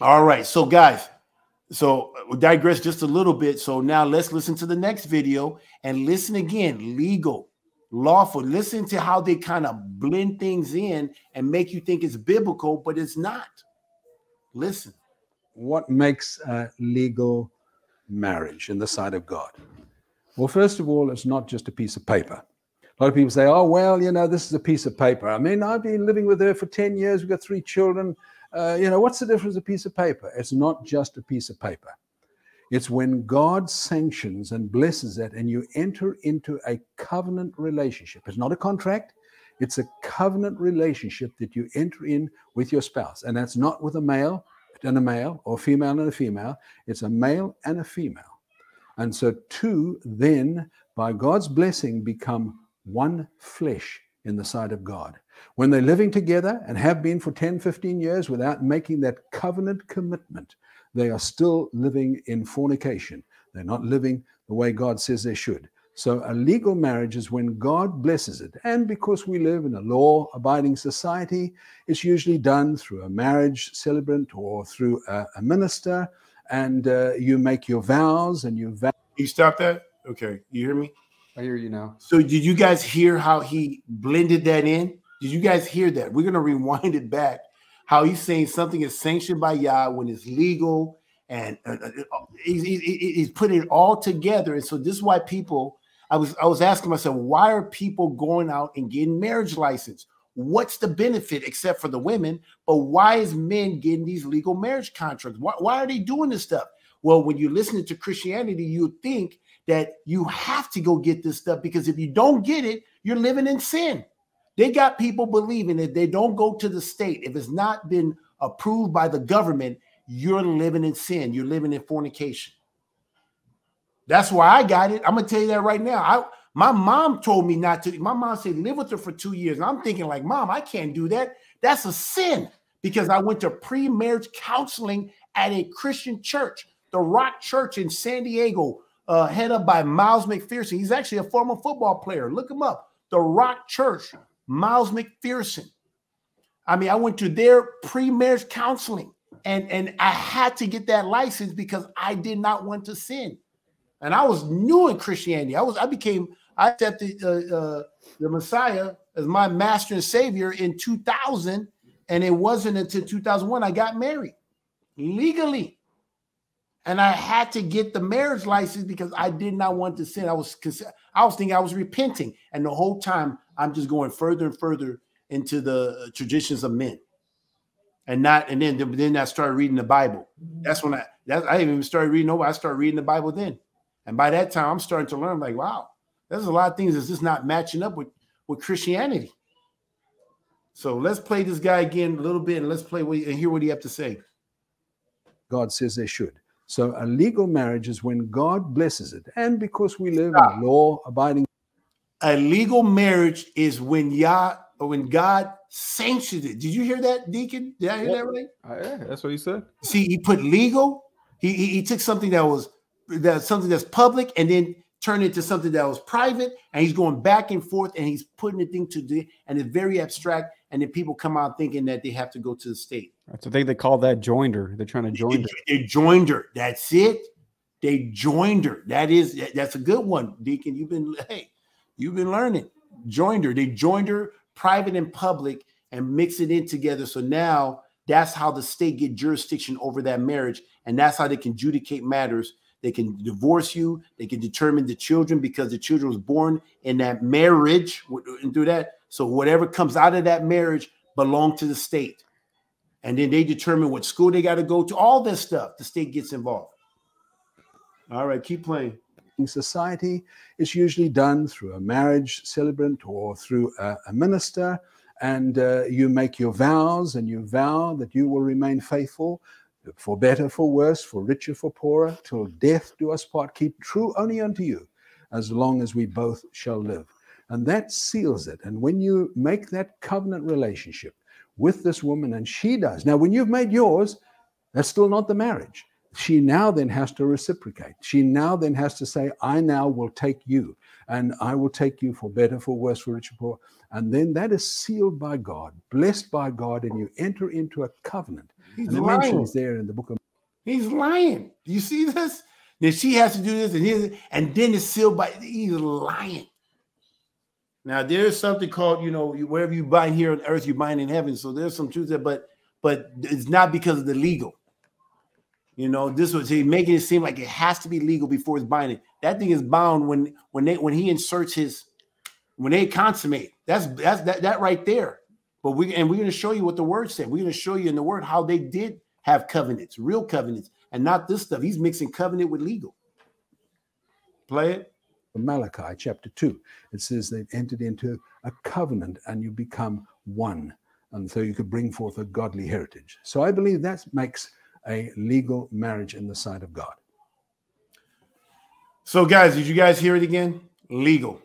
All right. So, guys, so we digress just a little bit. So now let's listen to the next video and listen again. Legal, lawful. Listen to how they kind of blend things in and make you think it's biblical, but it's not. Listen. What makes a legal marriage in the sight of God? Well, first of all, it's not just a piece of paper. A lot of people say, oh, well, you know, this is a piece of paper. I mean, I've been living with her for 10 years. We've got 3 children. You know, what's the difference of a piece of paper? It's not just a piece of paper. It's when God sanctions and blesses it and you enter into a covenant relationship. It's not a contract. It's a covenant relationship that you enter in with your spouse. And that's not with a male and a male or a female and a female. It's a male and a female. And so two then, by God's blessing, become one flesh in the sight of God. When they're living together and have been for 10, 15 years without making that covenant commitment, they are still living in fornication. They're not living the way God says they should. So a legal marriage is when God blesses it. And because we live in a law-abiding society, it's usually done through a marriage celebrant or through a minister. And you make your vows and you vow. You stop that? Okay. You hear me? I hear you now. So did you guys hear how he blended that in? Did you guys hear that? We're going to rewind it back. How he's saying something is sanctioned by Yah when it's legal. And he's putting it all together. And so this is why people... I was asking myself, why are people going out and getting marriage license? What's the benefit except for the women? But why is men getting these legal marriage contracts? Why are they doing this stuff? Well, when you're listening to Christianity, you think that you have to go get this stuff because if you don't get it, you're living in sin. They got people believing that they don't go to the state. If it's not been approved by the government, you're living in sin. You're living in fornication. That's why I got it. I'm going to tell you that right now. My mom told me not to. My mom said, live with her for 2 years. And I'm thinking like, Mom, I can't do that. That's a sin because I went to pre-marriage counseling at a Christian church, the Rock Church in San Diego, head up by Miles McPherson. He's actually a former football player. Look him up. The Rock Church, Miles McPherson. I mean, I went to their pre-marriage counseling and I had to get that license because I did not want to sin. And I was new in Christianity. I accepted the Messiah as my master and savior in 2000. And it wasn't until 2001 I got married legally. And I had to get the marriage license because I did not want to sin. I was thinking I was repenting. And the whole time I'm just going further and further into the traditions of men. And then I started reading the Bible. That's when I didn't even start reading over. I started reading the Bible then. And by that time, I'm starting to learn, like, wow, there's a lot of things that's just not matching up with Christianity. So let's play this guy again a little bit, and let's play and hear what he have to say. God says they should. So a legal marriage is when God blesses it. And because we live in a law-abiding... A legal marriage is when God sanctioned it. Did you hear that, Deacon? Did I hear that right? Yeah, that's what he said. See, he put legal. He took something that's something that's public and then turned into something that was private, and he's going back and forth and he's putting the thing and it's very abstract, and then people come out thinking that they have to go to the state. That's what they call that joinder. They're trying to join her. They joined her. That's it. They joined her. That's a good one, Deacon. You've been learning. Joined her. They joined her private and public and mix it in together. So now that's how the state get jurisdiction over that marriage, and that's how they can adjudicate matters. They can divorce you. They can determine the children because the children was born in that marriage and do that. So whatever comes out of that marriage belongs to the state. And then they determine what school they got to go to. All this stuff, the state gets involved. All right, keep playing. In society, it's usually done through a marriage celebrant or through a minister. And you make your vows and you vow that you will remain faithful for better, for worse, for richer, for poorer, till death do us part, keep true only unto you, as long as we both shall live. And that seals it. And when you make that covenant relationship with this woman, and she does. Now, when you've made yours, that's still not the marriage. She now then has to reciprocate. She now then has to say, I now will take you, and I will take you for better, for worse, for richer, for poor. And then that is sealed by God, blessed by God, and you enter into a covenant. He's and it lying. mentions there in the book of. He's lying. Do you see this? Then she has to do this, and then it's sealed by. He's lying. Now there's something called, wherever you bind here on earth, you bind in heaven. So there's some truth there, but it's not because of the legal. This was making it seem like it has to be legal before it's binding. That thing is bound when he inserts when they consummate. That's that right there. But we're going to show you what the word said. We're going to show you in the word how they did have covenants, real covenants, and not this stuff. He's mixing covenant with legal. Play it. Malachi chapter 2, it says they've entered into a covenant and you become one, and so you could bring forth a godly heritage. So I believe that makes a legal marriage in the sight of God. So guys, did you guys hear it again? Legal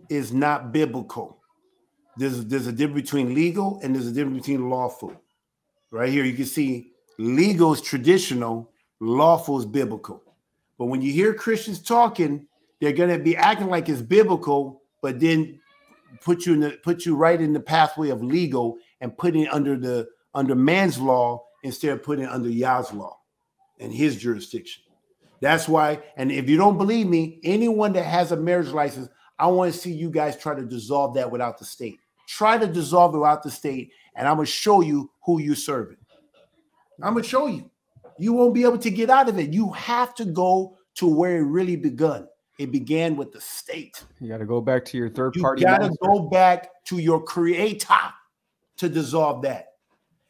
is not biblical. There's a difference between legal and there's a difference between lawful. Right here you can see legal is traditional, lawful is biblical. But when you hear Christians talking, they're going to be acting like it's biblical, but then put you right in the pathway of legal and putting it under man's law instead of putting it under Yah's law and his jurisdiction. That's why. And if you don't believe me, anyone that has a marriage license, I want to see you guys try to dissolve that without the state. Try to dissolve it without the state, and I'm going to show you who you're serving. I'm going to show you. You won't be able to get out of it. You have to go to where it really begun. It began with the state. You got to go back to your third party. You got to go back to your creator to dissolve that.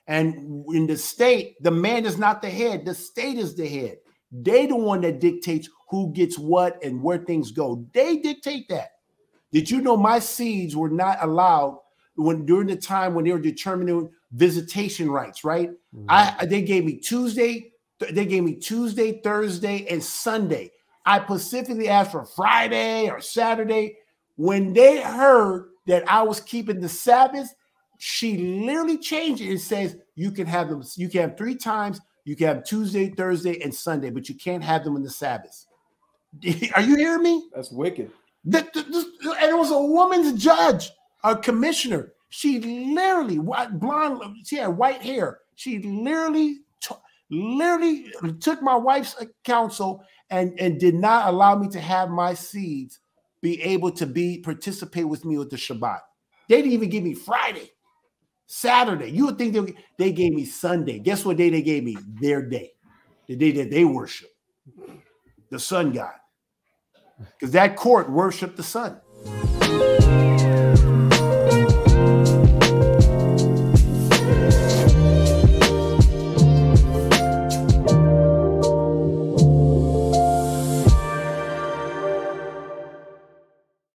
And in the state, the man is not the head. The state is the head. They the one that dictates who gets what and where things go. They dictate that. Did you know my seeds were not allowed during the time when they were determining visitation rights, right? Mm-hmm. They gave me Tuesday, Thursday, and Sunday. I specifically asked for Friday or Saturday. When they heard that I was keeping the Sabbath, she literally changed it and says you can have them. You can have 3 times. You can have Tuesday, Thursday, and Sunday, but you can't have them in the Sabbath. Are you hearing me? That's wicked. And it was a woman's judge, a commissioner. She literally, blonde, she had white hair. She literally took my wife's counsel and did not allow me to have my seeds be able to participate with me with the Shabbat. They didn't even give me Friday, Saturday. You would think they gave me Sunday. Guess what day they gave me? Their day, the day that they worship, the sun god. Because that court worshiped the sun.